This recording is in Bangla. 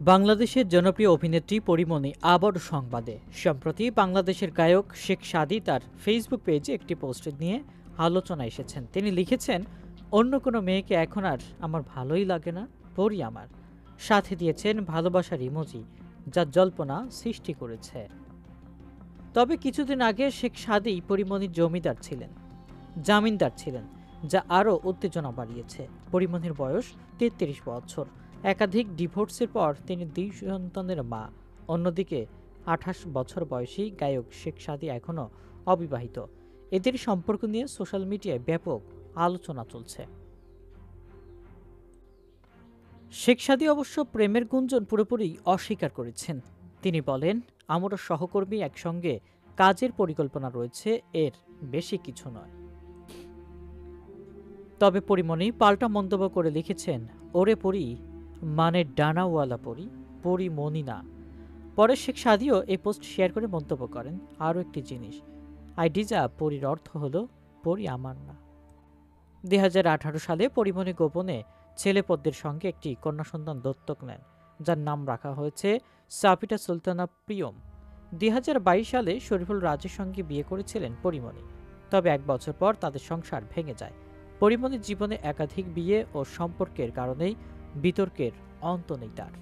বাংলাদেশের জনপ্রিয় অভিনেত্রী পরীমণি আবারও সংবাদে। সম্প্রতি বাংলাদেশের গায়ক শেখ সাদী তার ফেসবুক পেজে একটি পোস্ট নিয়ে আলোচনায় এসেছেন। তিনি লিখেছেন, অন্য কোনো মেয়েকে এখন আর আমার ভালোই লাগে না, পরী আমার। সাথে দিয়েছেন ভালোবাসার ইমোজি, যা জল্পনা সৃষ্টি করেছে। তবে কিছুদিন আগে শেখ সাদী পরীমণির জামিনদার ছিলেন, যা আরও উত্তেজনা বাড়িয়েছে। পরীমণির বয়স ৩৩ বছর। একাধিক ডিভোর্সের পর তিনি ২ সন্তানের মা। অন্যদিকে ২৮ বছর বয়সী গায়ক শেখ সাদী এখনও অবিবাহিত। এদের সম্পর্ক নিয়ে সোশ্যাল মিডিয়ায় ব্যাপক আলোচনা চলছে। শেখ সাদী অবশ্য প্রেমের গুঞ্জন পুরোপুরি অস্বীকার করেছেন। তিনি বলেন, আমরা সহকর্মী, একসঙ্গে কাজের পরিকল্পনা রয়েছে, এর বেশি কিছু নয়। তবে পরীমণি পাল্টা মন্তব্য করে লিখেছেন, ওরে পরী মানে ডানাওয়ালা পরী, পরীমণি না। পরে শেখ সাদীও এই পোস্ট শেয়ার করে মন্তব্য করেন, আরও একটি জিনিস, আইডিজা পরীর অর্থ হলো পরী আমার না। ২০১৮ সালে পরীমণি গোপনে ছেলেপদ্মের সঙ্গে একটি কন্যা সন্তান দত্তক নেন, যার নাম রাখা হয়েছে সাপিটা সুলতানা প্রিয়ম। ২০২২ সালে শরীফুল রাজের সঙ্গে বিয়ে করেছিলেন পরীমণি। তবে ১ বছর পর তাদের সংসার ভেঙে যায়। পরীমণির জীবনে একাধিক বিয়ে ও সম্পর্কের কারণেই বিতর্কের অন্ত নেই তার।